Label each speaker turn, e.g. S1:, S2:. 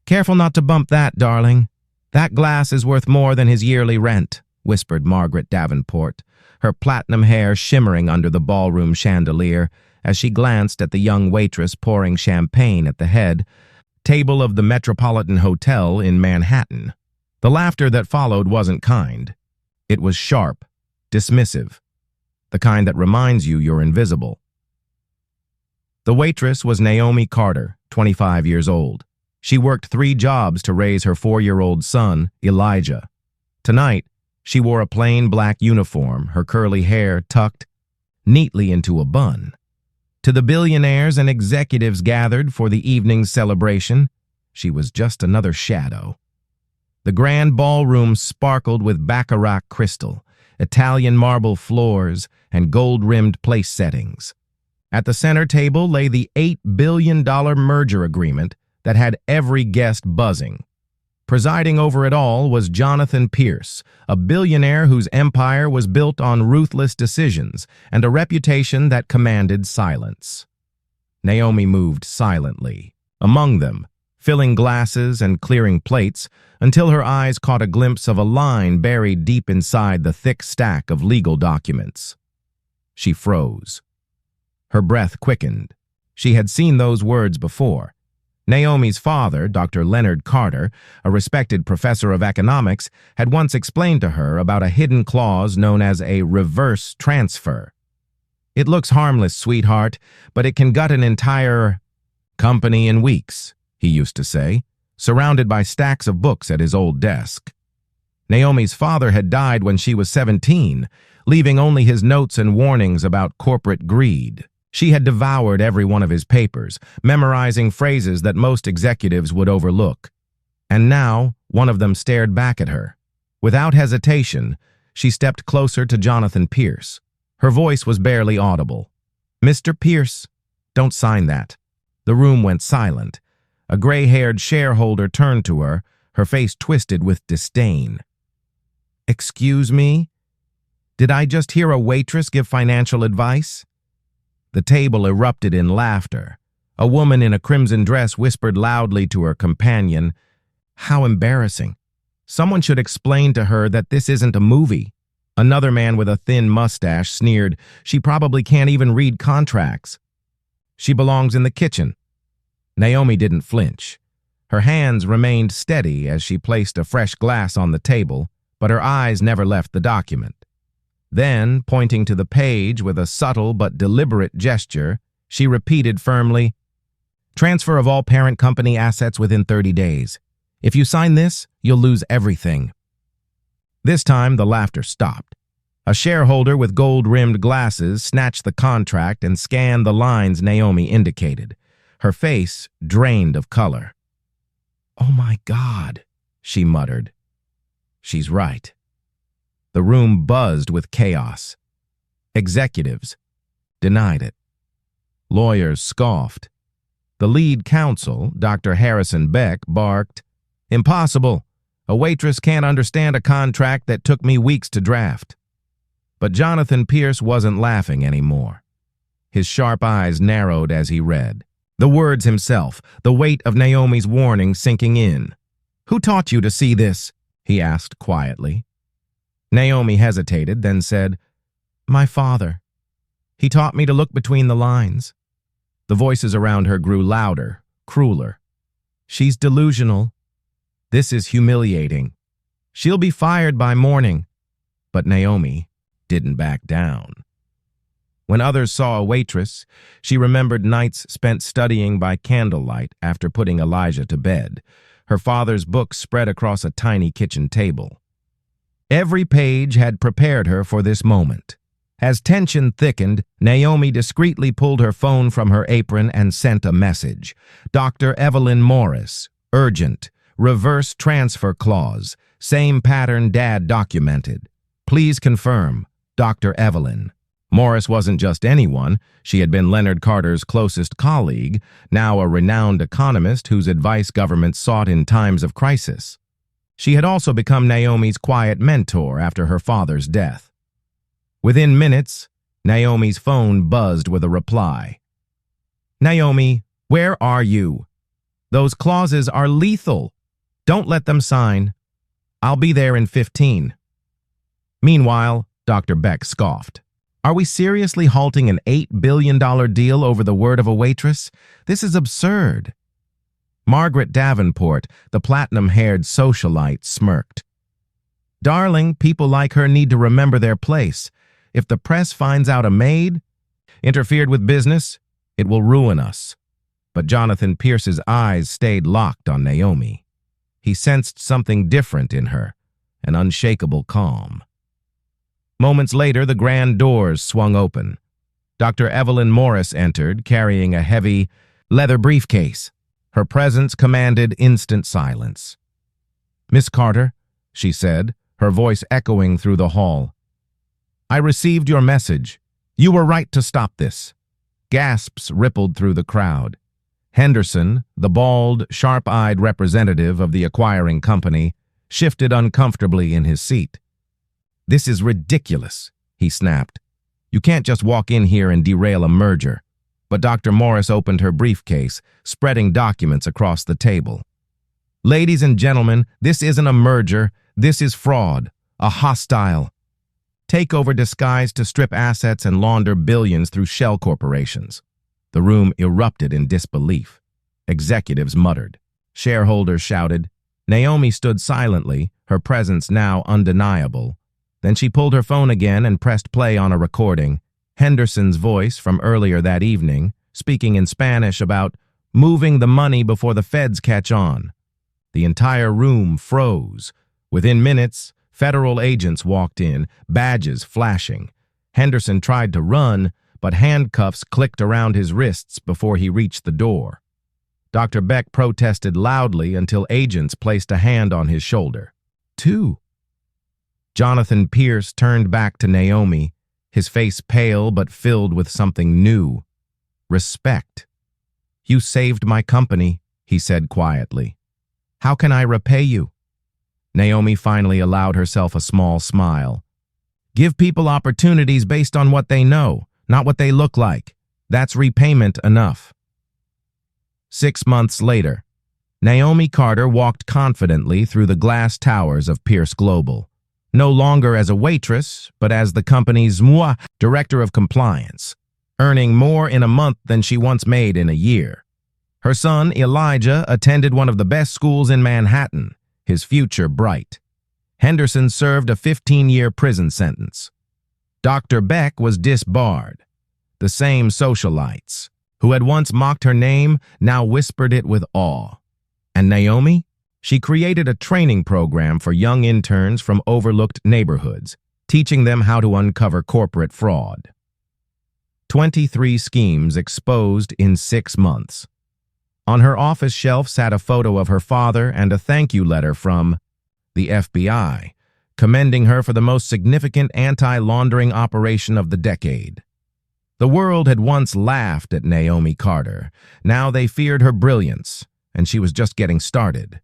S1: "Careful not to bump that, darling. That glass is worth more than his yearly rent," whispered Margaret Davenport, her platinum hair shimmering under the ballroom chandelier as she glanced at the young waitress pouring champagne at the head table of the Metropolitan Hotel in Manhattan. The laughter that followed wasn't kind. It was sharp, dismissive, the kind that reminds you you're invisible. The waitress was Naomi Carter, 25 years old. She worked 3 jobs to raise her 4-year-old son, Elijah. Tonight, she wore a plain black uniform, her curly hair tucked neatly into a bun. To the billionaires and executives gathered for the evening's celebration, she was just another shadow. The grand ballroom sparkled with baccarat crystal, Italian marble floors, and gold-rimmed place settings. At the center table lay the $8 billion merger agreement that had every guest buzzing. Presiding over it all was Jonathan Pierce, a billionaire whose empire was built on ruthless decisions and a reputation that commanded silence. Naomi moved silently, among them, filling glasses and clearing plates, until her eyes caught a glimpse of a line buried deep inside the thick stack of legal documents. She froze. Her breath quickened. She had seen those words before. Naomi's father, Dr. Leonard Carter, a respected professor of economics, had once explained to her about a hidden clause known as a reverse transfer. "It looks harmless, sweetheart, but it can gut an entire company in weeks," he used to say, surrounded by stacks of books at his old desk. Naomi's father had died when she was 17, leaving only his notes and warnings about corporate greed. She had devoured every one of his papers, memorizing phrases that most executives would overlook. And now, one of them stared back at her. Without hesitation, she stepped closer to Jonathan Pierce. Her voice was barely audible. "Mr. Pierce, don't sign that." The room went silent. A gray-haired shareholder turned to her, her face twisted with disdain. "Excuse me? Did I just hear a waitress give financial advice?" The table erupted in laughter. A woman in a crimson dress whispered loudly to her companion, "How embarrassing. Someone should explain to her that this isn't a movie." Another man with a thin mustache sneered, "She probably can't even read contracts. She belongs in the kitchen." Naomi didn't flinch. Her hands remained steady as she placed a fresh glass on the table, but her eyes never left the document. Then, pointing to the page with a subtle but deliberate gesture, she repeated firmly, "Transfer of all parent company assets within 30 days. If you sign this, you'll lose everything." This time, the laughter stopped. A shareholder with gold-rimmed glasses snatched the contract and scanned the lines Naomi indicated. Her face drained of color. "Oh my God," she muttered. "She's right." The room buzzed with chaos. Executives denied it. Lawyers scoffed. The lead counsel, Dr. Harrison Beck, barked, "Impossible. A waitress can't understand a contract that took me weeks to draft." But Jonathan Pierce wasn't laughing anymore. His sharp eyes narrowed as he read. The words himself, the weight of Naomi's warning sinking in. "Who taught you to see this?" he asked quietly. Naomi hesitated, then said, "My father. He taught me to look between the lines." The voices around her grew louder, crueler. "She's delusional. This is humiliating. She'll be fired by morning." But Naomi didn't back down. When others saw a waitress, she remembered nights spent studying by candlelight after putting Elijah to bed, her father's books spread across a tiny kitchen table. Every page had prepared her for this moment. As tension thickened, Naomi discreetly pulled her phone from her apron and sent a message. "Dr. Evelyn Morris, urgent, reverse transfer clause, same pattern Dad documented. Please confirm, Dr. Evelyn." Morris wasn't just anyone. She had been Leonard Carter's closest colleague, now a renowned economist whose advice governments sought in times of crisis. She had also become Naomi's quiet mentor after her father's death. Within minutes, Naomi's phone buzzed with a reply. "Naomi, where are you?" Those clauses are lethal. Don't let them sign. I'll be there in 15. Meanwhile, Dr. Beck scoffed. Are we seriously halting an $8 billion deal over the word of a waitress? This is absurd. Margaret Davenport, the platinum-haired socialite, smirked. Darling, people like her need to remember their place. If the press finds out a maid interfered with business, it will ruin us. But Jonathan Pierce's eyes stayed locked on Naomi. He sensed something different in her, an unshakable calm. Moments later, the grand doors swung open. Dr. Evelyn Morris entered, carrying a heavy leather briefcase. Her presence commanded instant silence. "Miss Carter," she said, her voice echoing through the hall. "I received your message. You were right to stop this." Gasps rippled through the crowd. Henderson, the bald, sharp-eyed representative of the acquiring company, shifted uncomfortably in his seat. "This is ridiculous," he snapped. "You can't just walk in here and derail a merger." But Dr. Morris opened her briefcase, spreading documents across the table. "Ladies and gentlemen, this isn't a merger. This is fraud, a hostile takeover disguised to strip assets and launder billions through shell corporations." The room erupted in disbelief. Executives muttered. Shareholders shouted. Naomi stood silently, her presence now undeniable. Then she pulled her phone again and pressed play on a recording. Henderson's voice from earlier that evening, speaking in Spanish about moving the money before the feds catch on. The entire room froze. Within minutes, federal agents walked in, badges flashing. Henderson tried to run, but handcuffs clicked around his wrists before he reached the door. Dr. Beck protested loudly until agents placed a hand on his shoulder. "Two." Jonathan Pierce turned back to Naomi, his face pale but filled with something new. Respect. "You saved my company," he said quietly. "How can I repay you?" Naomi finally allowed herself a small smile. "Give people opportunities based on what they know, not what they look like. That's repayment enough." 6 months later, Naomi Carter walked confidently through the glass towers of Pierce Global, no longer as a waitress, but as the company's director of compliance, earning more in a month than she once made in a year. Her son, Elijah, attended one of the best schools in Manhattan, his future bright. Henderson served a 15-year prison sentence. Dr. Beck was disbarred. The same socialites, who had once mocked her name, now whispered it with awe. And Naomi? She created a training program for young interns from overlooked neighborhoods, teaching them how to uncover corporate fraud. 23 schemes exposed in 6 months. On her office shelf sat a photo of her father and a thank you letter from the FBI, commending her for the most significant anti-laundering operation of the decade. The world had once laughed at Naomi Carter. Now they feared her brilliance, and she was just getting started.